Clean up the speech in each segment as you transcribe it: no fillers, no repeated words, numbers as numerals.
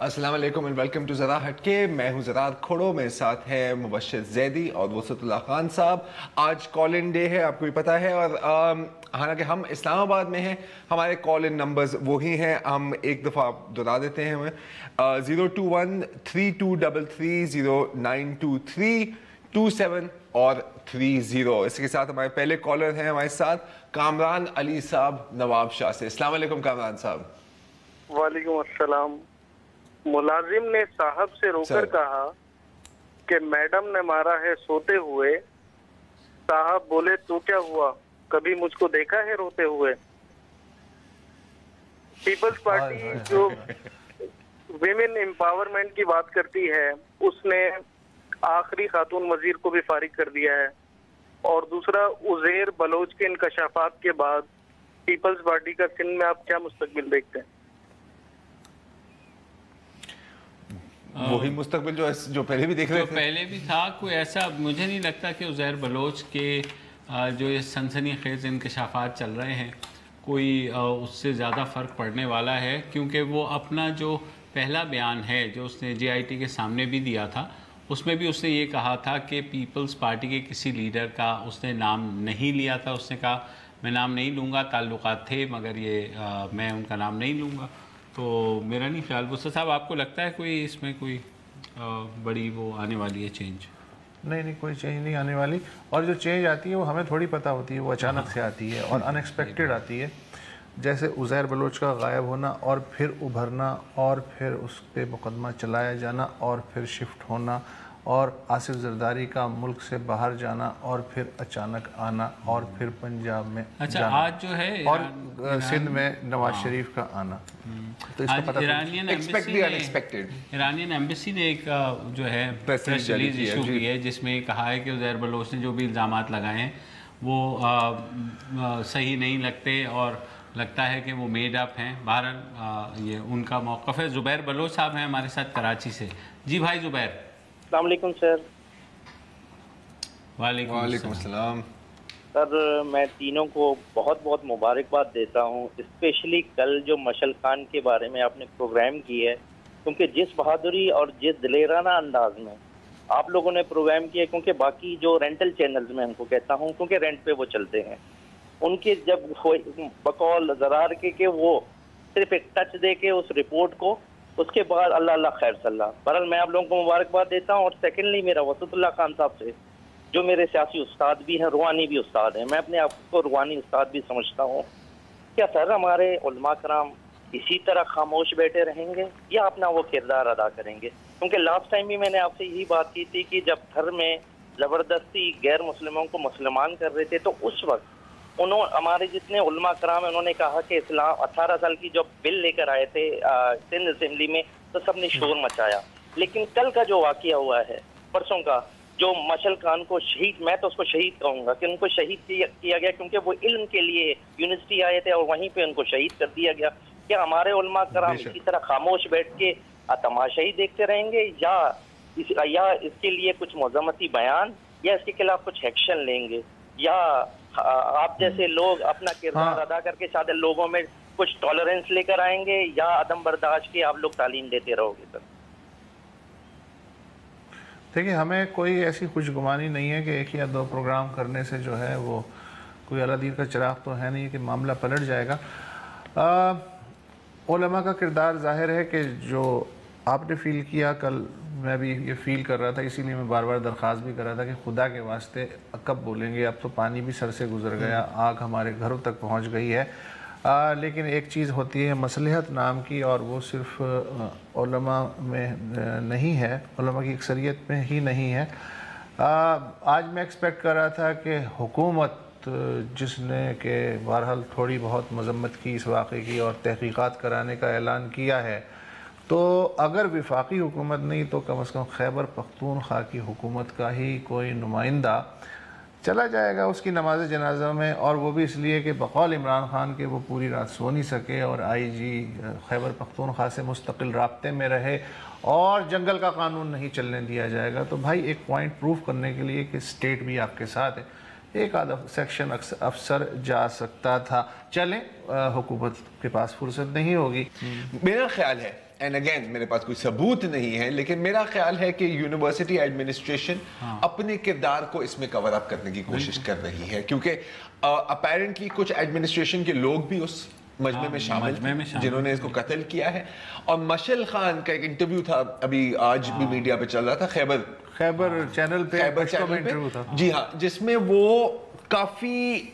अस्सलाम वालेकुम and welcome to ज़रा हटके। मैं हूं ज़रार खोड़ो, मेरे साथ है मुबश्शिर ज़ैदी और वसतुल्लाह खान साहब। आज कॉल इन डे है, आपको भी पता है, और हालांकि हम इस्लामाबाद में हैं, हमारे कॉल इन नंबर्स वही हैं, हम एक दफ़ा दोहरा देते हैं हमें 021-3233-0923 और 30। इसके साथ हमारे पहले कॉलर हैं हमारे साथ कामरान अली साहब नवाब शाह से। अस्सलाम वालेकुम कामरान साहब। वालेकुम अस्सलाम। मुलाजिम ने साहब से रोकर कहा कि मैडम ने मारा है सोते हुए। साहब बोले तो क्या हुआ, कभी मुझको देखा है रोते हुए? पीपल्स पार्टी जो विमेन एम्पावरमेंट की बात करती है, उसने आखिरी खातून वजीर को भी फारिग कर दिया है। और दूसरा, उज़ैर बलोच के इंकशाफात के बाद पीपल्स पार्टी का सिंध में आप क्या मुस्तकबिल देखते हैं? वही मुस्तकबिल जो पहले भी देख रहे थे, पहले भी था। कोई ऐसा मुझे नहीं लगता कि उज़ैर बलोच के जो ये सनसनीखेज इंकशाफात चल रहे हैं, कोई उससे ज़्यादा फ़र्क पड़ने वाला है, क्योंकि वो अपना जो पहला बयान है जो उसने JIT के सामने भी दिया था, उसमें भी उसने ये कहा था कि पीपल्स पार्टी के किसी लीडर का उसने नाम नहीं लिया था। उसने कहा मैं नाम नहीं लूँगा, ताल्लुकात थे मगर ये मैं उनका नाम नहीं लूँगा। तो मेरा नहीं ख्याल। वसत साहब, आपको लगता है कोई इसमें कोई बड़ी वो आने वाली है चेंज? नहीं, कोई चेंज नहीं आने वाली। और जो चेंज आती है वो हमें थोड़ी पता होती है, वो अचानक से आती है और अनएक्सपेक्टेड आती है। जैसे उज़ैर बलोच का गायब होना और फिर उभरना और फिर उस पर मुकदमा चलाया जाना और फिर शिफ्ट होना और आसिफ जरदारी का मुल्क से बाहर जाना और फिर अचानक आना और फिर पंजाब में जाना। आज जो है और सिंध में नवाज शरीफ का आना, तो इसका पता इरानियन एम्बेसी ने एक जो है प्रेस रिलीज इशू की है, जिसमें कहा है कि उज़ैर बलोच ने जो भी इल्ज़ामात लगाए हैं वो सही नहीं लगते और लगता है कि वो मेड अप हैं। बहरहाल ये उनका मौक़िफ़ है। ज़ुबैर बलोच साहब हैं हमारे साथ कराची से। जी भाई ज़ुबैर। अस्सलाम वालेकुम सर। वालेकुम अस्सलाम। सर, मैं तीनों को बहुत बहुत मुबारकबाद देता हूँ, स्पेशली कल जो मशल खान के बारे में आपने प्रोग्राम की है, क्योंकि जिस बहादुरी और जिस दिलेराना अंदाज में आप लोगों ने प्रोग्राम किया, क्योंकि बाकी जो रेंटल चैनल्स में उनको कहता हूँ, क्योंकि रेंट पे वो चलते हैं, उनके जब बकौल ज़रार के वो सिर्फ एक टच दे के उस रिपोर्ट को, उसके बाद अल्लाह अल्लाह खैर सल्ला। बहरहाल मैं आप लोगों को मुबारकबाद देता हूँ। और सेकेंडली मेरा वसतुल्लाह खान साहब से, जो मेरे सियासी उस्ताद भी हैं, रूहानी भी उस्ताद हैं, मैं अपने आप को रूहानी उस्ताद भी समझता हूँ। क्या सर हमारे उलमा कराम इसी तरह खामोश बैठे रहेंगे या अपना वो किरदार अदा करेंगे? क्योंकि लास्ट टाइम भी मैंने आपसे यही बात की थी कि जब घर में ज़बरदस्ती गैर मुस्लिमों को मुसलमान कर रहे थे, तो उस वक्त हमारे जितने उलमा कराम हैं, उन्होंने कहा कि इस्लाम 18 साल की जो बिल लेकर आए थे सिंध असेंबली में, तो सबने शोर मचाया। लेकिन कल का जो वाक़या हुआ है, परसों का, जो मशल खान को शहीद, मैं तो उसको शहीद कहूँगा कि उनको शहीद किया गया क्योंकि वो इल्म के लिए यूनिवर्सिटी आए थे और वहीं पे उनको शहीद कर दिया गया। क्या हमारे उलमा कराम इसी तरह खामोश बैठ के तमाशा ही देखते रहेंगे या इसके लिए कुछ मज़म्मती बयान या इसके खिलाफ कुछ एक्शन लेंगे, या आप जैसे लोग अपना किरदार अदा करके शायद लोगों में कुछ टॉलरेंस लेकर आएंगे, या अदम बर्दाश्त की आप लोग तालीम देते रहोगे? सर देखिए, हमें कोई ऐसी खुशगुमानी नहीं है कि एक या दो प्रोग्राम करने से जो है वो कोई अलादीन का चिराग तो है नहीं कि मामला पलट जाएगा। उलमा का किरदार ज़ाहिर है कि जो आपने फ़ील किया, कल मैं भी ये फ़ील कर रहा था, इसीलिए मैं बार बार दरख्वास्त भी कर रहा था कि खुदा के वास्ते कब बोलेंगे, अब तो पानी भी सर से गुज़र गया, आग हमारे घरों तक पहुंच गई है। लेकिन एक चीज़ होती है मसलहत नाम की, और वो सिर्फ उलमा में नहीं है, उलमा की अक्सरियत में ही नहीं है। आज मैं एक्सपेक्ट कर रहा था कि हुकूमत जिसने कि बहरहाल थोड़ी बहुत मजम्मत की इस वाक़े की और तहक़ीक़ात कराने का ऐलान किया है, तो अगर वफाकी हुकूमत नहीं तो कम अज़ कम खैबर पख्तूनख्वा की हुकूमत का ही कोई नुमाइंदा चला जाएगा उसकी नमाज जनाजा में, और वो भी इसलिए कि बकौल इमरान खान के वो पूरी रात सो नहीं सके और IG खैबर पख्तूनख्वा से मुस्तकिल राब्ते में रहे और जंगल का कानून नहीं चलने दिया जाएगा। तो भाई एक पॉइंट प्रूव करने के लिए कि स्टेट भी आपके साथ है, एक आधा सेक्शन अफसर जा सकता था। चलें, हुकूमत के पास फुर्सत नहीं होगी। मेरा ख्याल है, एंड अगेन मेरे पास कोई सबूत नहीं है, लेकिन मेरा ख्याल है कि यूनिवर्सिटी एडमिनिस्ट्रेशन अपने किरदार को इसमें कवर अप करने की कोशिश कर रही है, क्योंकि अपेरेंटली कुछ एडमिनिस्ट्रेशन के लोग भी उस मजमे में शामिल जिन्होंने इसको कत्ल किया है। और मशल खान का एक इंटरव्यू था, अभी आज भी मीडिया पे चल रहा था, खैबर चैनल पे इंटरव्यू था, जी हाँ, जिसमें वो काफी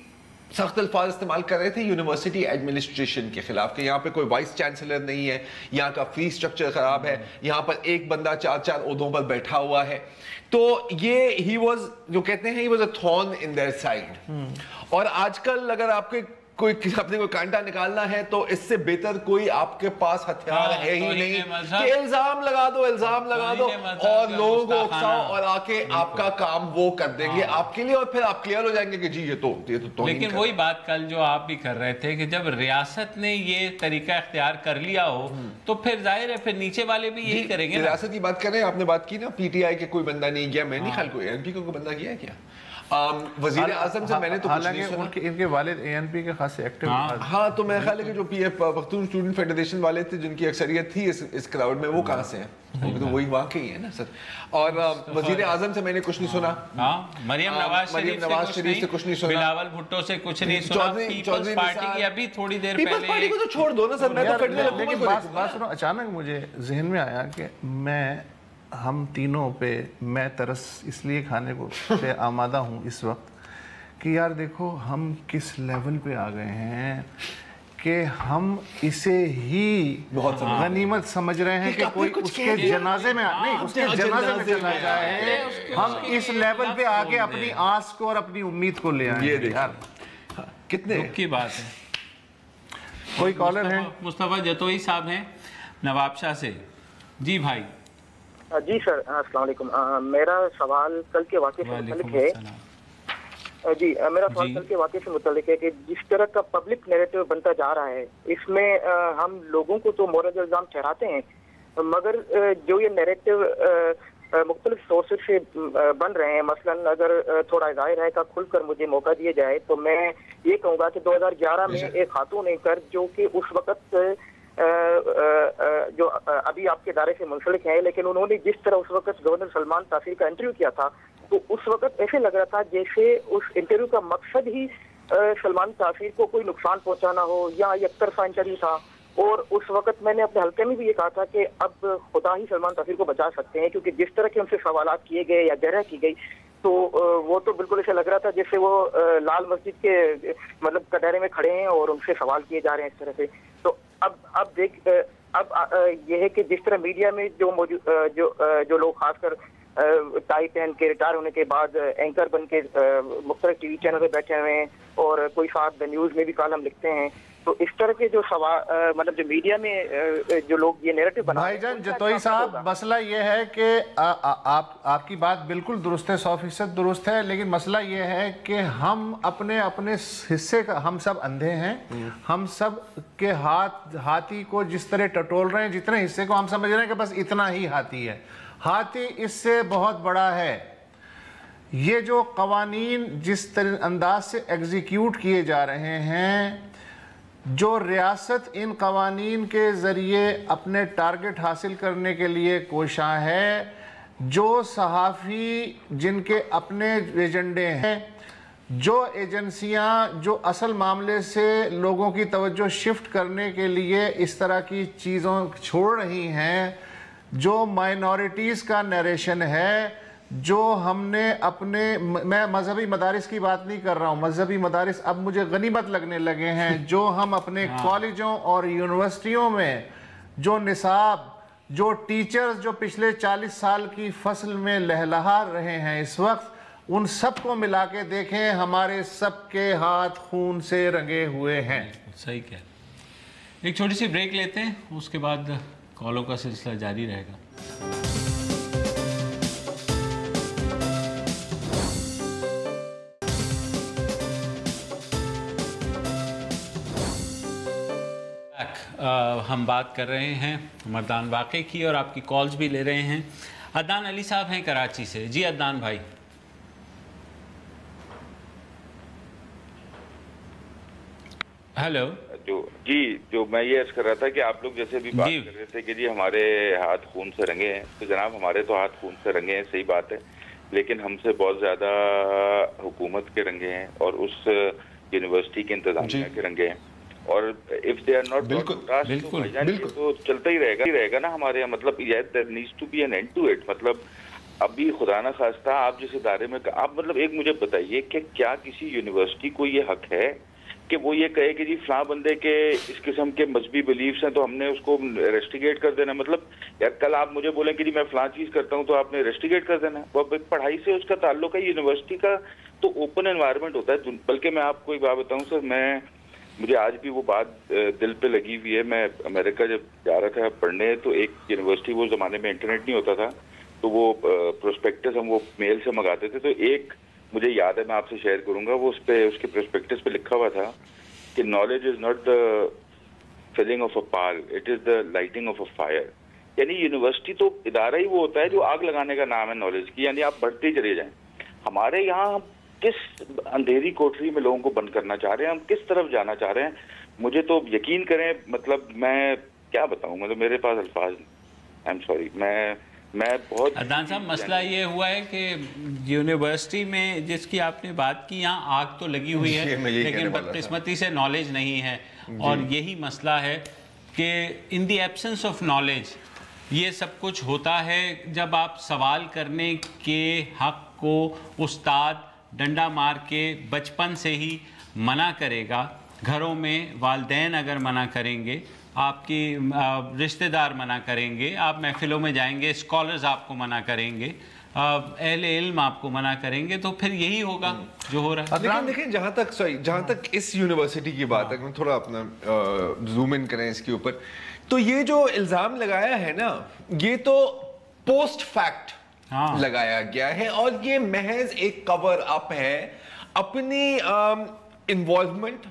सख्त अल्फाज इस्तेमाल कर रहे थे यूनिवर्सिटी एडमिनिस्ट्रेशन के खिलाफ कि यहाँ पे कोई वाइस चांसलर नहीं है, यहाँ का फीस स्ट्रक्चर खराब है, यहाँ पर एक बंदा 4-4 ओहदों पर बैठा हुआ है। तो ये ही वाज, जो कहते हैं, he was a thorn in their side. और आजकल अगर आपके अपने कोई कांटा निकालना है तो इससे बेहतर कोई आपके पास हथियार है ही नहीं कि इल्जाम लगा दो और लोगों को उकसाओ और आके आपका काम वो कर देंगे आपके लिए, और फिर आप क्लियर हो जाएंगे कि जी ये तो लेकिन वही बात कल जो आप भी कर रहे थे कि जब रियासत ने ये तरीका इख्तियार कर लिया हो तो फिर जाहिर है फिर नीचे वाले भी यही करेंगे। रियासत की बात करें, आपने बात की ना पीटीआई के कोई बंदा नहीं गया, मैं नहीं ख्याल कोई एएनपी को बंदा गया है क्या? वजीर आजम से मैंने तो कुछ नहीं सुना। इनके वालिद एएनपी के खासे एक्टिव। हाँ, तो मेरा ख्याल है कि जो पीएफ पख्तून स्टूडेंट फेडरेशन वाले थे जिनकी अक्सरियत थी इस क्राउड में, वो कहाँ से हैं? तो वही वाकई है ना सर। और वजीर आजम से मैंने कुछ नहीं सुना, मरियम नवाज शरीफ से कुछ नहीं सुना, बिलावल भुट्टो से कुछ नहीं सुना, पीपल्स पार्टी की अभी थोड़ी देर पहले, पीपल्स पार्टी को तो छोड़ दो ना सर, मैं तो कटने लगूंगा। लेकिन बात सुनो, अचानक मुझे जहन में आया कि हम तीनों पे मैं तरस इसलिए खाने को पे आमादा हूँ इस वक्त कि यार देखो हम किस लेवल पे आ गए हैं कि हम इसे ही बहुत गनीमत समझ रहे हैं कि कोई उसके जनाजे में नहीं, उसके जनाजे में चला जाए। हम इस लेवल पे आके अपनी आस को और अपनी उम्मीद को ले आए। ये यार कितने दुख की बात है। कोई कॉलर है? मुस्तफा जतोई साहब हैं नवाबशाह से। जी भाई। जी सर, अस्सलाम वालेकुम। मेरा सवाल कल के वाक़े से मुतल्लिक है। जी, मेरा सवाल कल के वाक़े से मुतल्लिक है कि जिस तरह का पब्लिक नैरेटिव बनता जा रहा है, इसमें हम लोगों को तो मोरल इल्ज़ाम ठहराते हैं, मगर जो ये नैरेटिव मुख्तलिफ सोर्सेज से बन रहे हैं, मसलन अगर थोड़ा ज़ाहिर है का खुलकर मुझे मौका दिया जाए तो मैं ये कहूँगा कि 2011 में एक खातून एंकर जो कि उस वक़्त जो अभी आपके दायरे से मुंसलिक है, लेकिन उन्होंने जिस तरह उस वक्त गवर्नर सलमान तासीर का इंटरव्यू किया था, तो उस वक्त ऐसे लग रहा था जैसे उस इंटरव्यू का मकसद ही सलमान तासीर को कोई नुकसान पहुंचाना हो या एक तरफा इंटरव्यू था। और उस वक्त मैंने अपने हल्के में भी ये कहा था कि अब खुदा ही सलमान तासीर को बचा सकते हैं, क्योंकि जिस तरह के उनसे सवालात किए गए या जरह की गई, तो वो तो बिल्कुल ऐसा लग रहा था जैसे वो लाल मस्जिद के मतलब कटहरे में खड़े हैं और उनसे सवाल किए जा रहे हैं इस तरह से। तो अब ये है कि जिस तरह मीडिया में जो लोग खासकर टाई पहन के रिटायर होने के बाद एंकर बन के मुख्तलिफ टीवी चैनल पे बैठे हुए हैं और कोई साथ द न्यूज़ में भी कॉलम लिखते हैं, तो इस तरह के जो सवाल मतलब जो मीडिया में जो लोग ये नैरेटिव बना रहे हैं। भाईजान जतोई साहब, मसला ये है कि आपकी बात बिल्कुल दुरुस्त है, 100% दुरुस्त है, लेकिन मसला ये है कि हम अपने हिस्से का, हम सब अंधे हैं, हम सब के हाथी को जिस तरह टटोल रहे हैं, जितने हिस्से को हम समझ रहे हैं कि बस इतना ही हाथी है, हाथी इससे बहुत बड़ा है। ये जो कवानीन जिस तरह अंदाज से एग्जीक्यूट किए जा रहे हैं, जो रियासत इन कवानीन के ज़रिए अपने टारगेट हासिल करने के लिए कोशां है, जो सहाफ़ी जिनके अपने एजेंडे हैं, जो एजेंसियां जो असल मामले से लोगों की तवज्जो शिफ्ट करने के लिए इस तरह की चीज़ों छोड़ रही हैं, जो माइनॉरिटीज़ का नरेशन है, जो हमने अपने, मैं मजहबी मदारिस की बात नहीं कर रहा हूँ, मजहबी मदारिस अब मुझे गनीमत लगने लगे हैं, जो हम अपने कॉलेजों और यूनिवर्सिटियों में जो निसाब, जो टीचर्स जो पिछले 40 साल की फसल में लहलहा रहे हैं इस वक्त, उन सब को मिला के देखें, हमारे सबके हाथ खून से रंगे हुए हैं। सही कह। एक छोटी सी ब्रेक लेते हैं, उसके बाद कॉलों का सिलसिला जारी रहेगा। हम बात कर रहे हैं मर्दान वाक़े की और आपकी कॉल्स भी ले रहे हैं। अदनान अली साहब हैं कराची से। जी अदनान भाई। हेलो जो मैं ये अर्ज कर रहा था कि आप लोग जैसे भी बात कर रहे थे कि जी हमारे हाथ खून से रंगे हैं, तो जनाब हमारे तो हाथ खून से रंगे हैं, सही बात है, लेकिन हमसे बहुत ज़्यादा हुकूमत के रंगे हैं और उस यूनिवर्सिटी के इंतजामिया के रंगे हैं, और इफ दे आर नॉट तो चलता ही रहेगा ना हमारे यहाँ। मतलब there needs to be an end to it. मतलब अभी खुदा ना खास्ता आप जिस इदारे में आप मतलब एक मुझे बताइए कि क्या किसी यूनिवर्सिटी को ये हक है कि वो ये कहे कि जी फलां बंदे के इस किस्म के मजहबी बिलीफ्स हैं तो हमने उसको रेस्टिगेट कर देना? मतलब यार कल आप मुझे बोलें कि जी मैं फलां चीज़ करता हूँ तो आपने रेस्टिगेट कर देना? वो पढ़ाई से उसका ताल्लुक है। यूनिवर्सिटी का तो ओपन एनवायरनमेंट होता है। बल्कि मैं आपको एक बात बताऊँ सर, मुझे आज भी वो बात दिल पे लगी हुई है। मैं अमेरिका जब जा रहा था पढ़ने तो एक यूनिवर्सिटी, वो ज़माने में इंटरनेट नहीं होता था, तो वो प्रोस्पेक्टस हम वो मेल से मंगाते थे, तो एक मुझे याद है, मैं आपसे शेयर करूंगा, वो उसके प्रोस्पेक्टस पे लिखा हुआ था कि knowledge is not the filling of a pail, it is the lighting of a fire. यानी यूनिवर्सिटी तो इदारा ही वो होता है जो आग लगाने का नाम है नॉलेज की, यानी आप बढ़ते ही चले जाएं। हमारे यहाँ हम किस अंधेरी कोठरी में लोगों को बंद करना चाह रहे हैं, हम किस तरफ जाना चाह रहे हैं, मुझे तो यकीन करें, मतलब मैं क्या बताऊं, मतलब मेरे पास अल्फाज, आई एम सॉरी, मैं बहुत। अदनान साहब, मसला ये हुआ है कि यूनिवर्सिटी में जिसकी आपने बात की, यहाँ आग तो लगी हुई है लेकिन बदकिस्मती से नॉलेज नहीं है, और यही मसला है कि in the absence of knowledge ये सब कुछ होता है। जब आप सवाल करने के हक को उस्ताद डंडा मार के बचपन से ही मना करेगा, घरों में वालिदैन अगर मना करेंगे, आपकी रिश्तेदार मना करेंगे, आप महफिलों में जाएंगे, स्कॉलर्स आपको मना करेंगे, अहले इल्म आपको मना करेंगे, तो फिर यही होगा जो हो रहा है। लेकिन देखिए, जहाँ तक इस यूनिवर्सिटी की बात है, थोड़ा अपना जूम इन करें इसके ऊपर, तो ये जो इल्जाम लगाया है ना, ये तो पोस्ट फैक्ट लगाया गया है, और ये महज एक कवर अप है अपनी इन्वॉल्वमेंट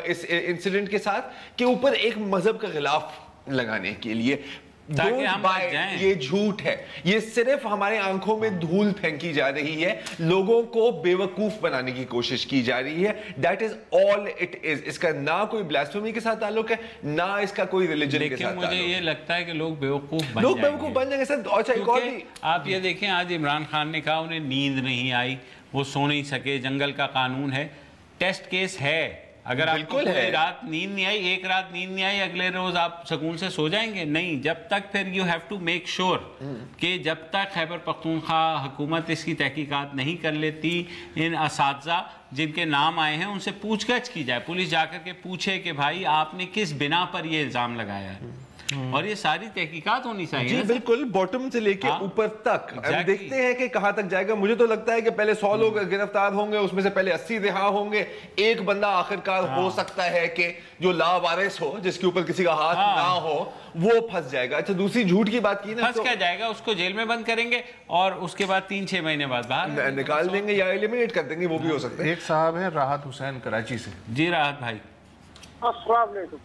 इस इंसिडेंट के साथ के ऊपर एक मजहब का खिलाफ लगाने के लिए। ताकि हम बच जाएं। ये झूठ है, ये सिर्फ हमारे आंखों में धूल फेंकी जा रही है, लोगों को बेवकूफ बनाने की कोशिश की जा रही है। That is all it is. इसका ना कोई ब्लास्फेमी के साथ ताल्लुक है, ना इसका कोई रिलीजन के साथ। मुझे ये लगता है कि लोग बेवकूफ बन जाएंगे सर। और आप ये देखें, आज इमरान खान ने कहा उन्हें नींद नहीं आई, वो सो नहीं सके, जंगल का कानून है, टेस्ट केस है। अगर आपको कोई रात नींद नहीं आई, एक रात नींद नहीं आई, अगले रोज आप सुकून से सो जाएंगे? नहीं, जब तक फिर you have to make sure कि जब तक खैबर पख्तूनख्वा हुकूमत इसकी तहकीकात नहीं कर लेती, इन असातिज़ा जिनके नाम आए हैं उनसे पूछगछ की जाए, पुलिस जाकर के पूछे कि भाई आपने किस बिना पर ये इल्ज़ाम लगाया है, और ये सारी तहकीकात होनी चाहिए। जी बिल्कुल, बॉटम से लेके ऊपर तक। देखते हैं कि कहां तक जाएगा। मुझे तो लगता है कि पहले 100 लोग गिरफ्तार होंगे, उसमें से पहले 80 रिहा होंगे, एक बंदा आखिरकार हो सकता है कि जो लावारिस हो, जिसके ऊपर किसी का हाथ ना हो, वो फंस जाएगा। अच्छा, दूसरी झूठ की बात की ना, फंस क्या जाएगा, उसको जेल में बंद करेंगे और उसके बाद 3-6 महीने बाद बाहर निकाल देंगे या एलिमिनेट कर देंगे, वो भी हो सकता है। एक साहब है राहत हुसैन कराची से। जी राहत भाई, अस्सलाम वालेकुम।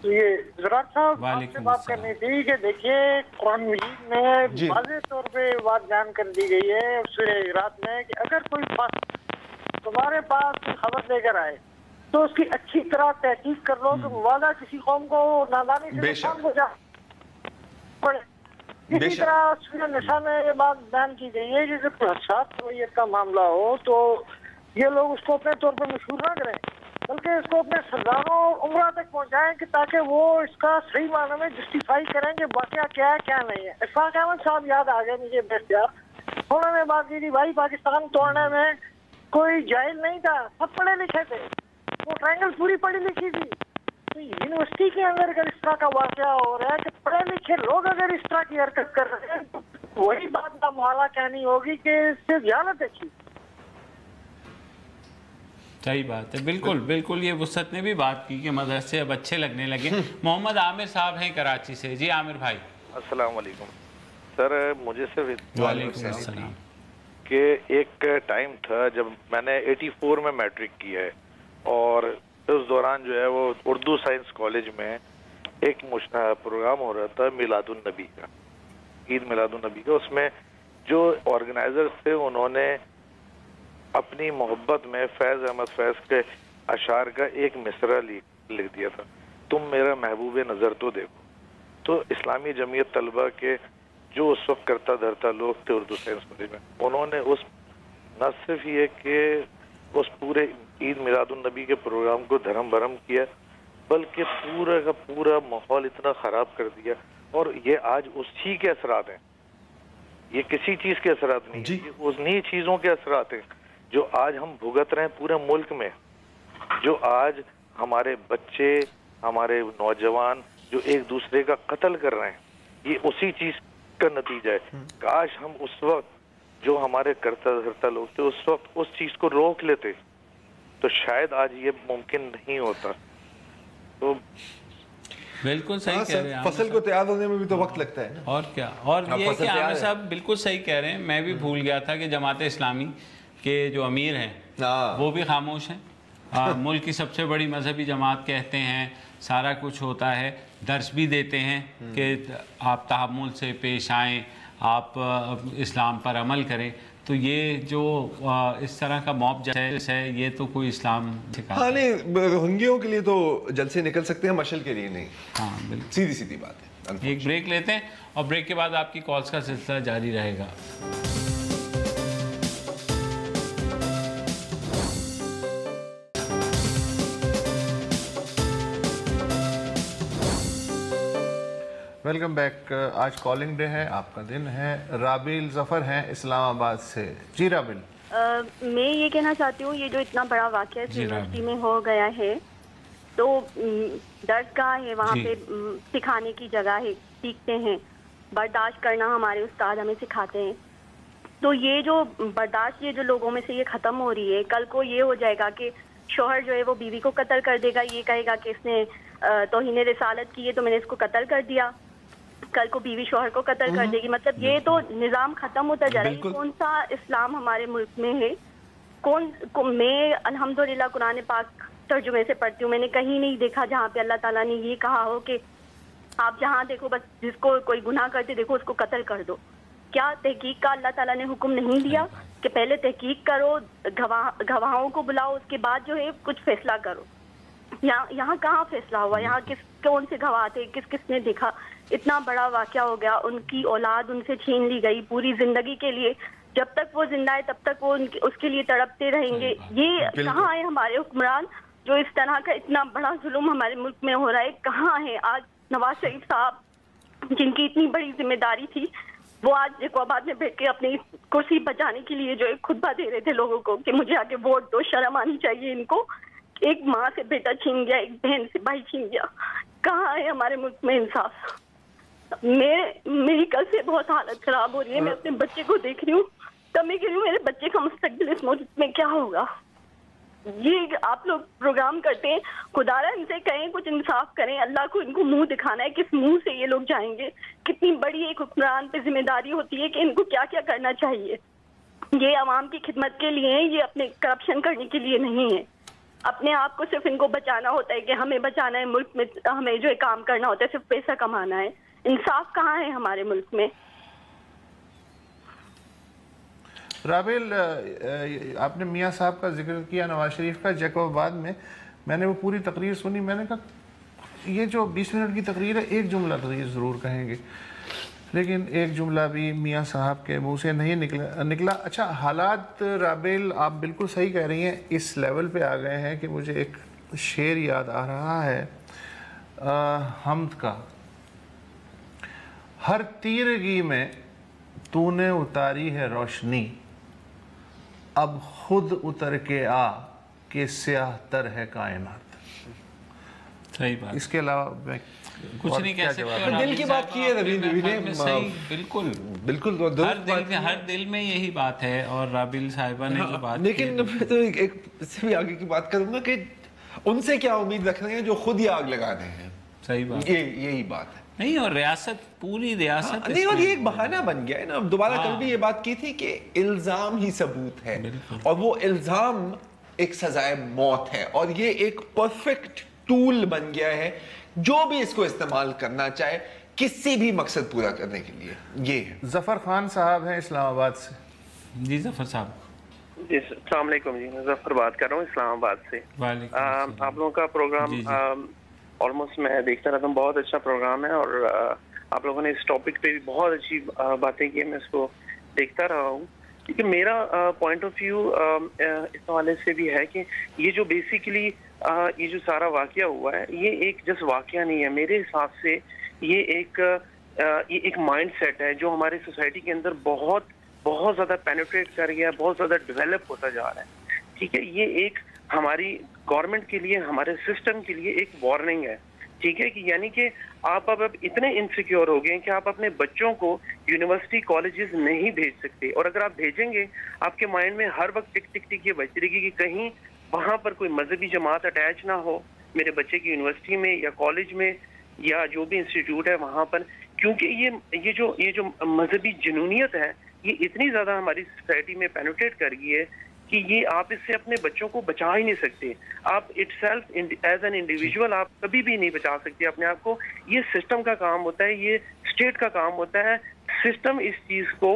तो ये ज़रात साहब आपसे बात करनी थी कि देखिए, कुरान मजीद में वाज़ेह तौर पे बात बयान कर दी गई है सूरह हिजरात में कि अगर कोई तुम्हारे पास कोई खबर लेकर आए तो उसकी अच्छी तरह तहकीक कर लो कि वादा किसी कौम को नादानी से नुकसान को जा पड़े। इसी तरह सूरह निसा में ये बात बयान की गई है कि जब हसास रवैयत का मामला हो तो ये लोग उसको अपने तौर पर मशहूर ना करें, बल्कि इसको अपने सरदारों उम्रा तक पहुंचाएं कि ताकि वो इसका सही मायने में जस्टिफाई करें कि वाकया क्या है क्या नहीं है। इरफान अहमद साहब याद आ गए मुझे बेख्तियार, उन्होंने बात की थी भाई पाकिस्तान तोड़ने में कोई जाहिल नहीं था, सब पढ़े लिखे थे, वो ट्रायंगल पूरी पढ़ी लिखी थी। तो यूनिवर्सिटी के अंदर अगर इस तरह का वाकया हो रहा है कि पढ़े लिखे लोग अगर इस तरह की हरकत कर रहे हैं, तो वही बात का मुहाला कहनी होगी कि इससे ज़्यादा अच्छी। सही बात है, बिल्कुल बिल्कुल। ये वुसत ने भी बात की कि मदरसे अब अच्छे लगने लगे। मोहम्मद आमिर साहब हैं कराची से। जी आमिर भाई। अस्सलाम वालेकुम सर, मुझे सिर्फ वालेकुम अस्सलाम कि एक टाइम था जब मैंने 84 में मैट्रिक की है, और उस दौरान जो है वो उर्दू साइंस कॉलेज में एक प्रोग्राम हो रहा था मिलादुन नबी का, ईद मिलादुन नबी का। उसमें जो ऑर्गेनाइजर्स थे उन्होंने अपनी मोहब्बत में फैज़ अहमद फैज़ के اشعار کا ایک مصرع لکھ دیا تھا، تم میرا محبوب نظر تو دیکھو. تو اسلامی جمعیت طلبہ کے جو اس وقت کرتا دھرتا لوگ تھے اردو سائنس کالج میں، انہوں نے اس نہ صرف یہ کہ اس پورے عید میلاد النبی کے پروگرام کو دھرم بھرم کیا، بلکہ پورا کا پورا ماحول اتنا خراب کر دیا. اور یہ آج اسی کے اثرات ہیں، یہ کسی چیز کے اثرات نہیں، یہ انہی چیزوں کے اثرات ہیں جو آج ہم بھگت رہے ہیں پورے ملک میں. جو آج ہمارے بچے، ہمارے نوجوان جو ایک دوسرے کا قتل کر رہے ہیں، یہ اسی چیز کا نتیجہ ہے. کاش ہم اس وقت جو ہمارے کرتا دھرتا لوگ تھے اس وقت اس چیز کو روک لیتے تو شاید آج یہ ممکن نہیں ہوتا. تو بالکل صحیح کہہ رہے ہیں، فصل کو تیار ہونے میں بھی تو وقت لگتا ہے. اور کیا، اور یہ کہ عامر صاحب بالکل صحیح کہہ رہے ہیں. میں بھی بھول گیا تھا کہ جماعت اسلامی کے جو امیر ہیں وہ بھی خاموش ہیں. ملک کی سب سے بڑی مذہبی جماعت کہتے ہیں، سارا کچھ ہوتا ہے، درس بھی دیتے ہیں کہ آپ تحمل سے پیش آئیں، آپ اسلام پر عمل کریں. تو یہ جو اس طرح کا موب جلسہ ہے یہ تو کوئی اسلام سکھاتا ہے. ہاں نہیں، روہنگیوں کے لیے تو جلسے نکل سکتے ہیں، مشل کے لیے نہیں. ہاں بالکل سیدھی سیدھی بات ہے. ایک بریک لیتے ہیں اور بریک کے بعد آپ کی کالز کا سلسلہ جاری رہے گا. Welcome back. آج کالنگ ڈے ہے، آپ کا دن ہے. رابیل ظفر ہیں اسلام آباد سے. جی رابیل. میں یہ کہنا چاہتی ہوں، یہ جو اتنا بڑا واقعہ یونیورسٹی میں ہو گیا ہے، تو درسگاہ ہے، وہاں پہ سکھانے کی جگہ ہے، سیکھتے ہیں. برداشت کرنا ہمارے استاد ہمیں سکھاتے ہیں. تو یہ جو برداشت یہ جو لوگوں میں سے یہ ختم ہو رہی ہے، کل کو یہ ہو جائے گا کہ شوہر جو ہے وہ بیوی کو قتل کر دے گا، یہ کہے گا کہ اس نے توہین رسالت کی ہے تو میں نے اس کو قتل کر دیا. کل کو بیوی شوہر کو قتل کر دے گی. مطلب یہ تو نظام ختم ہوتا جا رہا ہے. کون سا اسلام ہمارے ملک میں ہے؟ میں الحمدللہ قرآن پاک ترجمے سے پڑھتی ہوں، میں نے کہیں نہیں دیکھا جہاں پہ اللہ تعالیٰ نے یہ کہا ہو کہ آپ جہاں دیکھو بس جس کو کوئی گناہ کرتے دیکھو اس کو قتل کر دو. کیا تحقیق کا اللہ تعالیٰ نے حکم نہیں دیا کہ پہلے تحقیق کرو، گواہوں کو بلاؤ، اس کے بعد جو ہے کچھ فیصلہ کرو؟ یہاں کہاں فیصلہ ہوا؟ یہاں کون سے گواہ تھے؟ کس نے دیکھا؟ اتنا بڑا واقعہ ہو گیا، ان کی اولاد ان سے چھین لی گئی پوری زندگی کے لیے. جب تک وہ زندہ ہے تب تک وہ اس کے لیے تڑپتے رہیں گے. یہ کہاں ہے ہمارے حکمران جو اس طرح کا اتنا بڑا ظلم ہمارے ملک میں ہو رہا ہے؟ کہاں ہے آج نواز شریف صاحب جن کی اتنی بڑی ذمہ داری تھی، وہ آج جیکوباد میں بیٹھ کے اپنی کرسی بچانے کے لیے جو ایک خطبہ دے رہے تھے لوگوں کو کہ مجھے آگے ووٹ دو. شرم آنی چاہیے ان کو. ایک ماں سے بیٹا چھین گیا، ایک بہن سے بھائی چھین گیا. کہاں ہے ہمارے ملک میں انصاف؟ میری کل سے بہت حالت خراب ہو رہی ہے. میں اپنے بچے کو دیکھ رہی ہوں تب میں کہہ رہی ہوں میرے بچے کا مستقبل اس ملک میں کیا ہوگا؟ یہ آپ لوگ پروگرام کرتے ہیں، خدا را ان سے کہیں کچھ انصاف کریں. اللہ کو ان کو منہ دکھانا ہے، کس منہ سے یہ لوگ جائیں گے؟ کتنی بڑی ایک حکمران پہ ذمہ داری ہوتی ہے کہ ان کو کیا کیا کرنا چاہیے. یہ عوام کی خدمت کے لیے ہے، یہ اپنے کرپشن کرنے کے لیے نہیں ہے. اپنے آپ کو صرف ان کو بچانا ہوتا ہے کہ ہمیں بچانا ہے، ملک میں ہمیں جو کام کرنا ہوتا ہے صرف پیسہ کمانا ہے. انصاف کہاں ہے ہمارے ملک میں؟ رابیل، آپ نے میاں صاحب کا ذکر کیا نواز شریف کا جیکوب آباد میں نے وہ پوری تقریر سنی. میں نے کہا یہ جو 20 منٹ کی تقریر ہے ایک جملہ تو یہ ضرور کہیں گے، لیکن ایک جملہ بھی میاں صاحب کے منہ سے نہیں نکلا. اچھا حالات رابیل آپ بالکل صحیح کہہ رہی ہیں، اس لیول پہ آ گئے ہیں کہ مجھے ایک شعر یاد آ رہا ہے حمد کا. ہر تیرگی میں تو نے اتاری ہے روشنی، اب خود اتر کے آ کہ سیاہ تر ہے کائنات. صحیح بات. اس کے علاوہ میں کچھ نہیں کہہ سکتے. دل کی بات کی ہے رابیل بیوی نے. بالکل بالکل ہر دل میں یہی بات ہے. اور رابیل صاحبہ نے جو بات، لیکن میں تو ایک سے بھی آگے کی بات کروں گا کہ ان سے کیا امید رکھ رہے ہیں جو خود ہی آگ لگا رہے ہیں. صحیح بات، یہی بات ہے. نہیں، اور ریاست پوری ریاست نہیں، اور یہ ایک بہانہ بن گیا ہے نا. دوبارہ کل بھی یہ بات کی تھی کہ الزام ہی ثبوت ہے، اور وہ الزام ایک سزائے موت ہے. اور یہ ایک پرفیکٹ ٹول بن گیا ہے جو بھی اس کو استعمال کرنا چاہے کسی بھی مقصد پورا کرنے کے لیے. یہ ہے. ظفر خان صاحب ہیں اسلام آباد سے. جی ظفر صاحب. جی السلام علیکم جی، مظفر بات کر رہا ہوں اسلام آباد سے. آپ لوگوں کا پروگرام آلموسٹ میں دیکھتا رہتا ہوں، بہت اچھا پروگرام ہے اور آپ لوگوں نے اس ٹاپک پہ بھی بہت اچھی باتیں کی، میں اس کو دیکھتا رہا ہوں. کیونکہ میرا پوائنٹ آف ویو اس حوالے سے بھی ہے کہ یہ جو بیسیکلی یہ جو سارا واقعہ ہوا ہے یہ ایک جس واقعہ نہیں ہے، میرے حساب سے یہ ایک مائنڈ سیٹ ہے جو ہمارے سوسائٹی کے اندر بہت زیادہ پینیٹریٹ کر گیا، بہت زیادہ ڈیولپ ہوتا جا رہا ہے. ٹھیک ہے، یہ ایک ہماری گورنمنٹ کے لیے، ہمارے سسٹم کے لیے ایک وارننگ ہے. ٹھیک ہے، کہ یعنی کہ آپ اب اتنے انسیکیور ہو گئے کہ آپ اپنے بچوں کو یونیورسٹی کالجز نہیں بھیج سکتے، اور اگر آپ بھیجیں گے آپ کے مائنڈ میں ہر وقت ٹک ٹک ٹک یہ بچ رہے گی کہ کہیں وہاں پر کوئی مذہبی جماعت اٹیچ نہ ہو میرے بچے کی یونیورسٹی میں یا کالج میں یا جو بھی انسٹیٹیوٹ ہے وہاں پر. کیونکہ یہ جو مذہبی جنونیت ہے یہ اتنی زیادہ ہماری سوسائٹی میں پینیٹریٹ کر گئی ہے کہ یہ آپ اس سے اپنے بچوں کو بچا ہی نہیں سکتے. آپ it self as an individual آپ کبھی بھی نہیں بچا سکتے اپنے آپ کو. یہ سسٹم کا کام ہوتا ہے، یہ اسٹیٹ کا کام ہوتا ہے. سسٹم اس چیز کو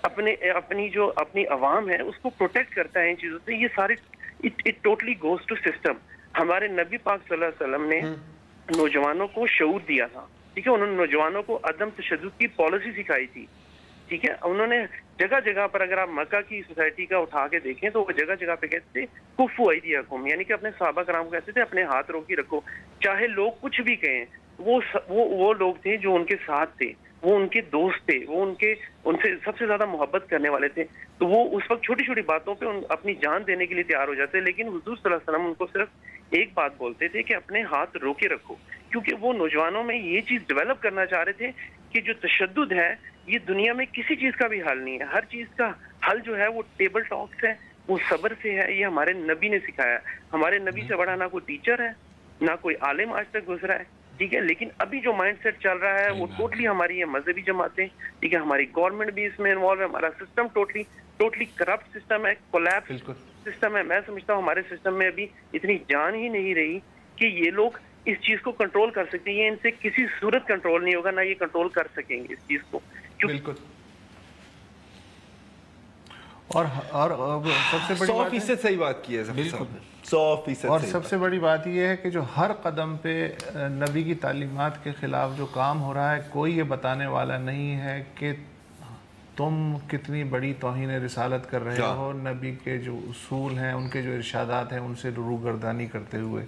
اپنی عوام ہے اس کو پروٹیکٹ کرتا ہے ان چیزوں سے. یہ سارے it totally goes to system. ہمارے نبی پاک صلی اللہ علیہ وسلم نے نوجوانوں کو شعور دیا تھا. ٹھیک ہے، انہوں نے نوجوانوں کو عدم تشدد کی پالیسی سکھائی تھی. ٹھیک ہے، انہوں نے جگہ جگہ پر، اگر آپ مکہ کی سوسائٹی کا اٹھا کے دیکھیں تو وہ جگہ جگہ پہ کہتے تھے کفو ایدیکم، یعنی کہ اپنے صحابہ کرام کو کہتے تھے اپنے ہاتھ روکی رکھو، چاہے لوگ کچھ بھی کہیں. وہ لوگ تھے جو ان کے ساتھ تھے، وہ ان کے دوست تھے، وہ ان سے سب سے زیادہ محبت کرنے والے تھے. تو وہ اس وقت چھوٹی چھوٹی باتوں پہ اپنی جان دینے کے لیے تیار ہو جاتے. لیکن حضور صلی اللہ علیہ وسلم ان کو صرف ایک بات بولتے تھے کہ اپنے ہاتھ روکے رکھو، کیونکہ وہ نوجوانوں میں یہ چیز ڈیولپ کرنا چاہ رہے تھے کہ جو تشدد ہے یہ دنیا میں کسی چیز کا بھی حل نہیں ہے. ہر چیز کا حل جو ہے وہ ٹیبل ٹاکس ہے، وہ صبر سے ہے. یہ ہمارے نبی نے سکھایا. ہمارے نبی سے بڑا نہ کوئی ٹیچر ہے نہ کوئی عالم آج تک گزرا ہے. ٹھیک ہے، لیکن ابھی جو مائنڈ سیٹ چل رہا ہے وہ ٹوٹلی ہماری یہ مذہبی جماعتیں، ٹھیک ہے، ہماری گورنمنٹ بھی اس میں انوالو ہے. ہمارا سسٹم ٹوٹلی کرپٹ سسٹم ہے، کولیپس سسٹم ہے. میں سمجھتا ہوں ہمارے سسٹم میں ابھی اتنی جان ہی نہیں رہی کہ یہ لوگ اس چیز کو کنٹرول کر سکتے ہیں. ان سے کسی صورت کنٹرول نہیں ہوگا، نہ یہ کنٹرول کر سکیں گے اس چیز کو. بالکل. اور سب سے بڑی 100% صحیح بات کی ہے 100%. اور سب سے بڑی بات یہ ہے کہ جو ہر قدم پہ نبی کی تعلیمات کے خلاف جو کام ہو رہا ہے، کوئی یہ بتانے والا نہیں ہے کہ تم کتنی بڑی توہین رسالت کر رہے ہو. نبی کے جو اصول ہیں، ان کے جو ارشادات ہیں، ان سے روگردانی کرتے ہوئے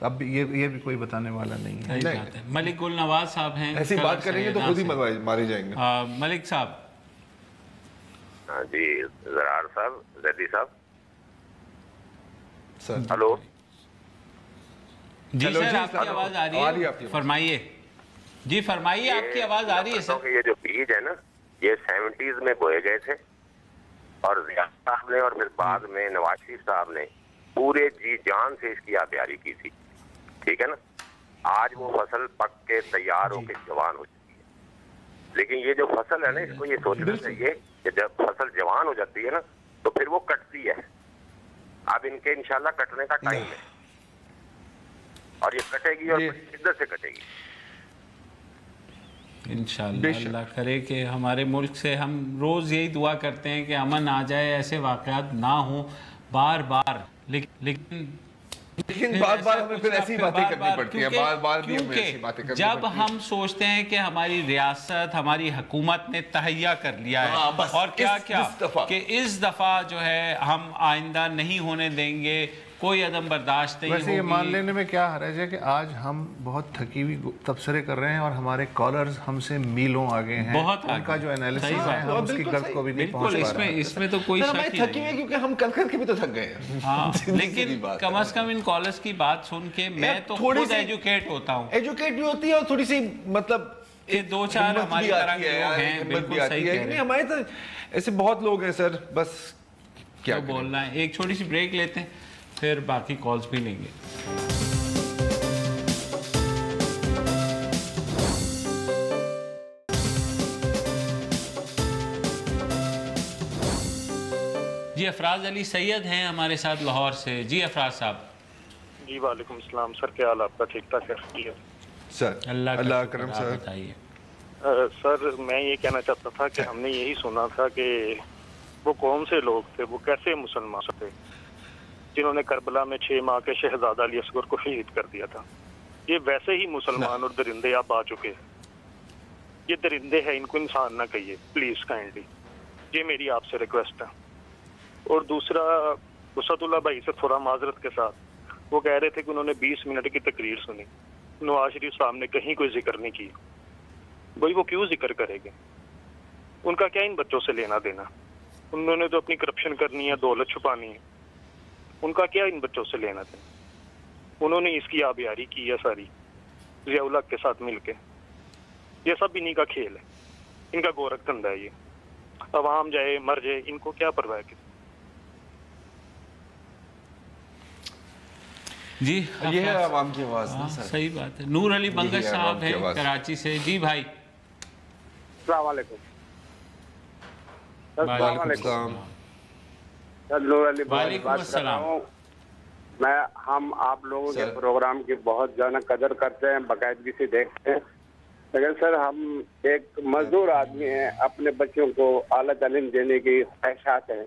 اب یہ بھی کوئی بتانے والا نہیں ہے. ملک گل نواز صاحب ہیں، ایسی بات کریں گے تو خود ہی مارے جائیں گے. ملک صاحب. جی زرار صاحب، زیدی صاحب، ہلو. جی سر، آپ کی آواز آ رہی ہے، فرمائیے. جی فرمائیے، آپ کی آواز آ رہی ہے سر. یہ جو بیج ہے نا، یہ 70s میں بوئے گئے تھے اور ضیاء صاحب نے اور پھر بعد میں نواز شریف صاحب نے پورے جی جان سے اس کی آبیاری کی تھی. ٹھیک ہے نا، آج وہ فصل پک کے تیار ہو کے جوان ہو چکی ہے. لیکن یہ جو فصل ہے نا، اس کو یہ سوچنا چاہیے کہ جب فصل جوان ہو جاتی ہے نا تو پھر وہ کٹتی ہے. اب ان کے انشاءاللہ کٹنے کا ٹائم ہے اور یہ کٹے گی اور شدت سے کٹے گی انشاءاللہ. اللہ کرے کہ ہمارے ملک سے، ہم روز یہی دعا کرتے ہیں کہ امن آ جائے، ایسے واقعات نہ ہوں بار بار. لیکن بار بار ہمیں پھر ایسی باتیں کرنی پڑتی ہیں. بار بار بھی ہمیں ایسی باتیں کرنی پڑتی ہیں. جب ہم سوچتے ہیں کہ ہماری ریاست، ہماری حکومت نے تہیہ کر لیا ہے اور کیا کہ اس دفعہ جو ہے ہم آئندہ نہیں ہونے دیں گے، کوئی عدم برداشت نہیں ہوگی. ویسے یہ مان لینے میں کیا حرج ہے کہ آج ہم بہت تھکی ہوئی تبصرے کر رہے ہیں اور ہمارے کالرز ہم سے میلوں آگے ہیں. بہت ان کا جو انالیسس ہے ہم اس کی غرض کو بھی نہیں پہنچ پا رہے ہیں. اس میں تو کوئی شک نہیں. تھکی ہوئی کیونکہ ہم کر کے بھی تو تھک گئے ہیں. ہاں، لیکن کم از کم ان کالرز کی بات سن کے میں تو خود ایجوکیٹ ہوتا ہوں. ایجوکیٹ بھی ہوتی ہے اور تھوڑی سی مطلب دو چار ہماری طرح کے لوگ ہیں. بالکل صحیح کہہ رہے ہیں. ہمارے تو ایسے بہت لوگ ہیں سر. بس کیا بولنا ہے. ایک چھوٹی سی بریک لیتے ہیں، پھر باقی کالز بھی لیں گے. جی افراز علی سید ہیں ہمارے ساتھ لاہور سے. جی افراز صاحب. جی وعلیکم السلام سر، کیا حال آپ کا؟ ٹھیک ٹھاک ہے سر؟ اللہ کرم سر. بتائیے سر. میں یہ کہنا چاہتا تھا کہ ہم نے یہی سنا تھا کہ वो कौन से लोग थे, वो कैसे मुसलमान थे जिन्होंने करबला में 6 माह के शहजादा अली असगर को शहीद कर दिया था। ये वैसे ही मुसलमान और दरिंदे आप आ चुके हैं। ये दरिंदे हैं, इनको इंसान ना कहिए प्लीज काइंडली, ये मेरी आपसे रिक्वेस्ट है। और दूसरा, उसदुल्ला भाई से थोड़ा माजरत के साथ, वो कह रहे थे कि उन्होंने 20 मिनट की तकरीर सुनी, नवाज शरीफ साहब ने कहीं कोई जिक्र नहीं की। भाई वो क्यों जिक्र करेंगे, उनका क्या इन बच्चों से लेना देना? उन्होंने तो अपनी करप्शन करनी है, दौलत छुपानी है, उनका क्या इन बच्चों से लेना देना? उन्होंने इसकी आबियारी की है सारी ज़िया-उल-हक के साथ मिलके। ये सब इन्हीं का खेल है, इनका गोरख धंधा है ये। अवाम जाए मर जाए, इनको क्या परवाह है? जी ये है अवाम की आवाज। सही बात है। नूर अली बंगश साहब है कराची से। जी भाई, अस्सलाम वालेकुम। नूर अली बात कर रहा हूँ मैं। हम आप लोगों के प्रोग्राम की बहुत ज्यादा कदर करते हैं, बाकायदगी से देखते हैं, लेकिन सर हम एक मजदूर आदमी हैं, अपने बच्चों को आला तालीम देने की ख्वाहिशात हैं,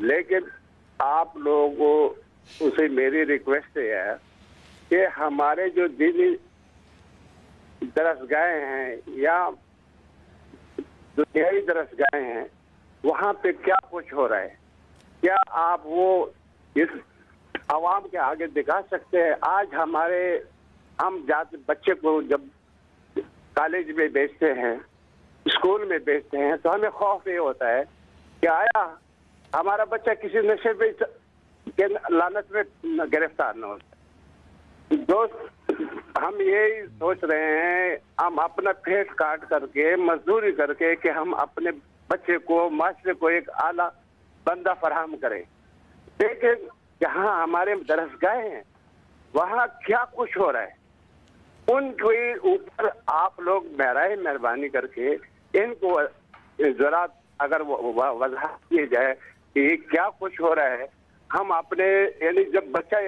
लेकिन आप लोगों उसे मेरी रिक्वेस्ट है कि हमारे जो दीनी दरसगाहें हैं या दुनियावी दरसगाहें हैं, वहाँ पे क्या कुछ हो रहा है, क्या आप वो इस आवाम के आगे दिखा सकते हैं? आज हम जाते बच्चे को जब कॉलेज में भेजते हैं, स्कूल में भेजते हैं, तो हमें खौफ ये होता है कि आया हमारा बच्चा किसी नशे में के लानत में गिरफ्तार न हो। दोस्त, हम यही सोच रहे हैं, हम अपना पेट काट करके मजदूरी करके कि हम अपने बच्चे को, माशरे को एक आला बंदा फराहम करें, लेकिन जहाँ हमारे दरसगाहें हैं वहाँ क्या कुछ हो रहा है, उनके ऊपर आप लोग मेहरबानी करके इनको जरा अगर वजाहत की जाए कि क्या कुछ हो रहा है। हम अपने यानी जब बच्चा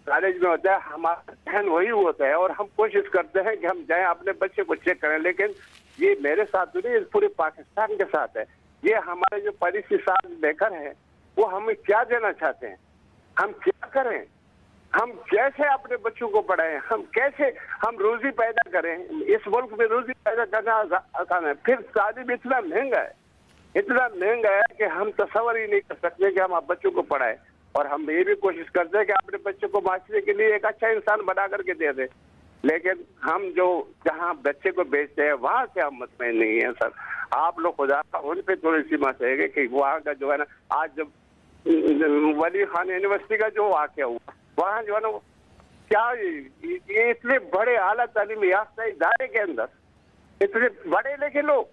कॉलेज में होता है, हमारा ध्यान वही होता है और हम कोशिश करते हैं कि हम जाएं अपने बच्चे को चेक करें, लेकिन ये मेरे साथ तो नहीं, पूरे पाकिस्तान के साथ है। ये हमारे जो पॉलिसी साथ लेकर हैं वो हमें क्या देना चाहते हैं, हम क्या करें, हम कैसे अपने बच्चों को पढ़ाएं, हम रोजी पैदा करें। इस मुल्क में रोजी पैदा करना आसान है, फिर तालीम इतना महंगा है कि हम तस्वर ही नहीं कर सकते कि हम बच्चों को पढ़ाएं। और हम ये भी कोशिश करते हैं कि अपने बच्चे को माशरे के लिए एक अच्छा इंसान बना करके दे दें, लेकिन हम जो जहाँ बच्चे को भेजते हैं वहाँ से हम मुतमईन नहीं है। सर आप लोग खुदा उन पे थोड़ी सी मसले कि वहाँ का जो है ना, आज जब वली खान यूनिवर्सिटी का जो वाक़या हुआ, वहाँ जो है ना क्या ये इतने बड़े आला तालीम याफ्ता इदारे के अंदर इतने बड़े लिखे लोग,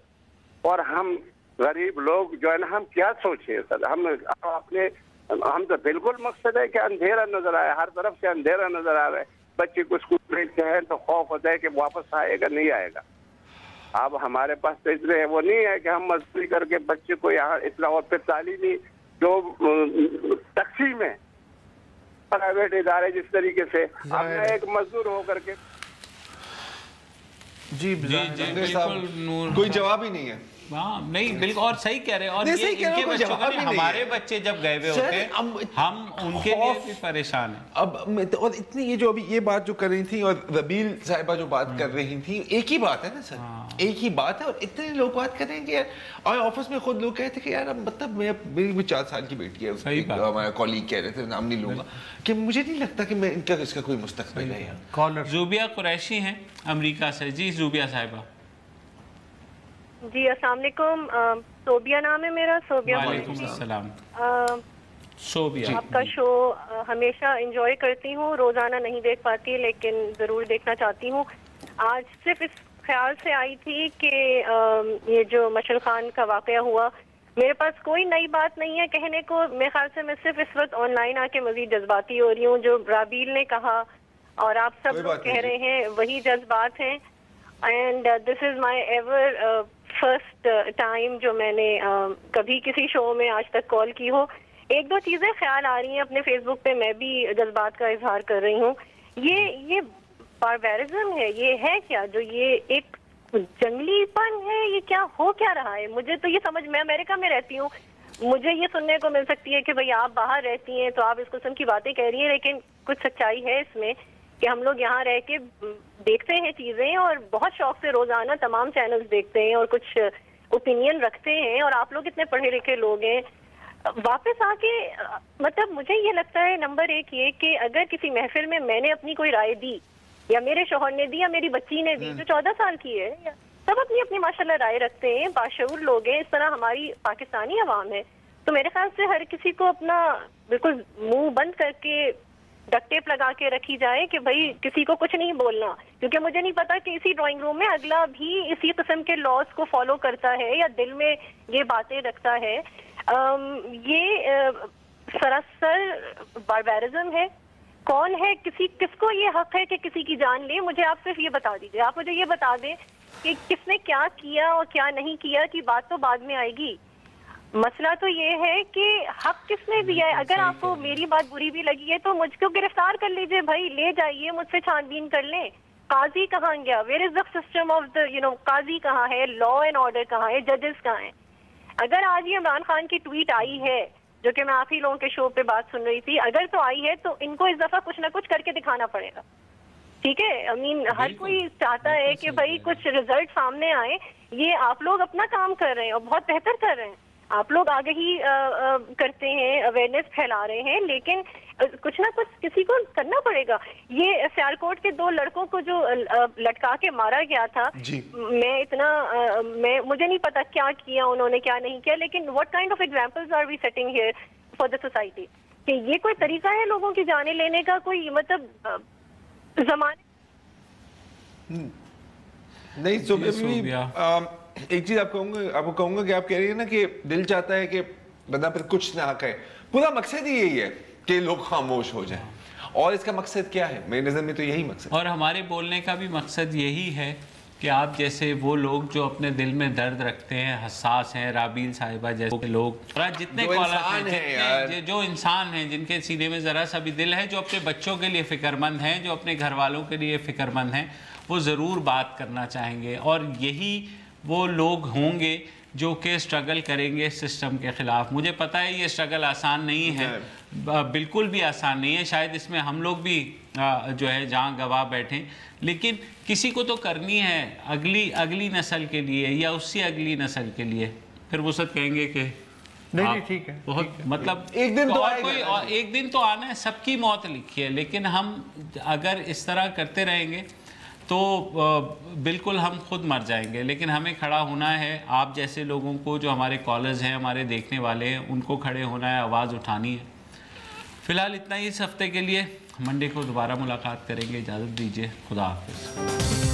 और हम गरीब लोग जो है ना, हम क्या सोचे सर? हम तो बिल्कुल मकसद है कि अंधेरा नजर आया, हर तरफ से अंधेरा नजर आ रहा है। बच्चे को स्कूल भेजते हैं तो खौफ होता है कि वापस आएगा नहीं आएगा। अब हमारे पास तो इतने वो नहीं है कि हम मजदूरी करके बच्चे को यहाँ इतना, और फिर तालीमी जो तकसीम है प्राइवेट इदारे जिस तरीके से, हमने एक मजदूर होकर के जी बिल्कुल कोई जवाब ही नहीं है। हाँ नहीं बिल्कुल, और सही कह रहे हैं। और ये इनके बच्चों का, हमारे बच्चे जब गए हुए होते हैं हम उनके लिए भी परेशान हैं। अब और इतनी ये जो अभी ये बात जो कर रही थी और रबील साहिबा जो बात कर रही थी, एक ही बात है ना सर, एक ही बात है। और इतने लोग बात कर रहे हैं कि यार, और ऑफिस में खुद लोग कहते कि यार मतलब मेरी भी 4 साल की बेटी है, हमारा कॉलीग कह रहे थे, नाम नहीं लूंगा, कि मुझे नहीं लगता कि मैं इसका कोई मुस्तकबिल है। कॉलर ज़ुबिया कुरैशी हैं अमेरिका से। जी ज़ुबिया साहिबा। जी अस्सलाम वालेकुम। सोबिया नाम है मेरा, सोबिया। वालेकुम अस्सलाम। सोबिया, आपका शो हमेशा एंजॉय करती हूँ, रोजाना नहीं देख पाती लेकिन जरूर देखना चाहती हूँ। आज सिर्फ इस ख्याल से आई थी कि ये जो मशल खान का वाकया हुआ, मेरे पास कोई नई बात नहीं है कहने को। मेरे ख्याल से मैं सिर्फ इस वक्त ऑनलाइन आके मजीद जज्बाती हो रही हूँ। जो राबील ने कहा और आप सब लोग कह रहे हैं वही जज्बात हैं। And this is my ever first time जो मैंने कभी किसी शो में आज तक कॉल की हो। 1-2 चीजें ख्याल आ रही हैं अपने फेसबुक पे, मैं भी जज्बात का इजहार कर रही हूँ। ये बारबेरिज्म है, ये है क्या, जो ये एक जंगलीपन है, ये क्या हो क्या रहा है? मुझे तो ये समझ, मैं अमेरिका में रहती हूँ, مجھے یہ سننے کو مل سکتی ہے کہ بھئی آپ باہر رہتی ہیں تو آپ اس قسم کی باتیں کہہ رہی ہیں، لیکن کچھ سچائی ہے اس میں کہ ہم لوگ یہاں رہ کے دیکھتے ہیں چیزیں اور بہت شوق سے روزانہ تمام چینلز دیکھتے ہیں اور کچھ اوپینین رکھتے ہیں، اور آپ لوگ اتنے پڑھے لکھے لوگ ہیں. واپس آ کے مطلب مجھے یہ لگتا ہے نمبر ایک یہ کہ اگر کسی محفل میں نے اپنی کوئی رائے دی یا میرے شوہر نے دی یا میری بچی نے دی جو 14 سال کی ہے، سب اپنی اپنی ماشاءاللہ رائے رکھتے ہیں، باشعور لوگ ہیں، اس طرح ہماری پاکستانی عوام ہے. تو میرے خیال سے ہر کسی کو اپنا بالکل منہ بند کر کے ڈکٹ ٹیپ لگا کے رکھی جائے کہ بھائی کسی کو کچھ نہیں بولنا، کیونکہ مجھے نہیں پتا کہ اسی ڈرائنگ روم میں اگلا بھی اسی قسم کے لاز کو فالو کرتا ہے یا دل میں یہ باتیں رکھتا ہے. یہ سراسر باربیرزم ہے. کون ہے کس کو یہ حق ہے کہ کسی کی جان لے؟ مجھے آپ صرف یہ بتا دیجیے، آپ مجھے یہ بتا دیں کہ کس نے کیا کیا اور کیا نہیں کیا کی بات تو بعد میں آئے گی. مسئلہ تو یہ ہے کہ حق کس نے دیا ہے. اگر آپ کو میری بات بری بھی لگی ہے تو مجھ کو گرفتار کر لیجئے بھائی، لے جائیے، مجھ سے چھان بین کر لیں. قاضی کہاں گیا؟ Where is the system of the قاضی کہاں ہے؟ لا اینڈ آرڈر کہاں ہے؟ ججز کہاں ہیں؟ اگر آج یہ عمران خان کی ٹویٹ آئی ہے جو کہ میں آپ ہی لوگوں کے شو پہ بات سن رہی تھی، اگر تو آئی ہے تو ان کو اس دفعہ کچھ نہ کچھ کر کے دکھانا پڑے گا. ٹھیک ہے، ہر کوئی چاہتا ہے کہ بھائی کچھ رزلٹ سامنے آئے. یہ آپ لوگ اپنا کام کر رہے ہیں اور بہت بہتر کر رہے ہیں، آپ لوگ آگہی کرتے ہیں، اویئرنیس پھیلا رہے ہیں، لیکن کچھ نہ کچھ کسی کو کرنا پڑے گا. یہ سیالکوٹ کے 2 لڑکوں کو جو لٹکا کے مارا گیا تھا، مجھے نہیں پتا کیا کیا انہوں نے کیا نہیں کیا، لیکن what kind of examples are we setting here for the society؟ کہ یہ کوئی طریقہ ہے لوگوں کی جانیں لینے کا؟ کوئی مطلب زمانے نہیں. ایک چیز آپ کو کہوں گا کہ آپ کہہ رہی ہیں نا کہ دل چاہتا ہے کہ بندہ پھر کچھ نہ کہے. پورا مقصد ہی یہی ہے کہ لوگ خاموش ہو جائیں، اور اس کا مقصد کیا ہے؟ میری نظر میں تو یہی مقصد، اور ہمارے بولنے کا بھی مقصد یہی ہے کہ آپ جیسے وہ لوگ جو اپنے دل میں درد رکھتے ہیں، حساس ہیں، رابیل صاحبہ جیسے لوگ، جتنے کالر ہیں، جو انسان ہیں جن کے سینے میں ذرا سا بھی دل ہے، جو اپنے بچوں کے لیے فکر مند ہیں، جو اپنے گھر والوں کے لیے فکر مند ہیں، وہ ضرور بات کرنا چاہیں گے. اور یہی وہ لوگ ہوں گے جو کہ سٹرگل کریں گے سسٹم کے خلاف. مجھے پتہ ہے یہ سٹرگل آسان نہیں ہے، بالکل بھی آسان نہیں ہے، شاید اس میں ہم لوگ بھی جو ہے جان گواہ بیٹھیں، لیکن کسی کو تو کرنی ہے اگلی نسل کے لیے یا اس سے اگلی نسل کے لیے. پھر وسعت کہیں گے کہ نہیں ٹھیک ہے، بہت مطلب ایک دن تو آنا ہے، سب کی موت لکھی ہے، لیکن ہم اگر اس طرح کرتے رہیں گے تو بالکل ہم خود مر جائیں گے. لیکن ہمیں کھڑا ہونا ہے، آپ جیسے لوگوں کو جو ہمارے کالرز ہیں، ہمارے دیکھنے والے ہیں، ان کو کھڑے ہونا ہے، آواز اٹھانی ہے. فی الحال اتنا ہی اس ہفتے کے لیے. منڈے کو دوبارہ ملاقات کریں گے. اجازت دیجیے، خدا حافظ.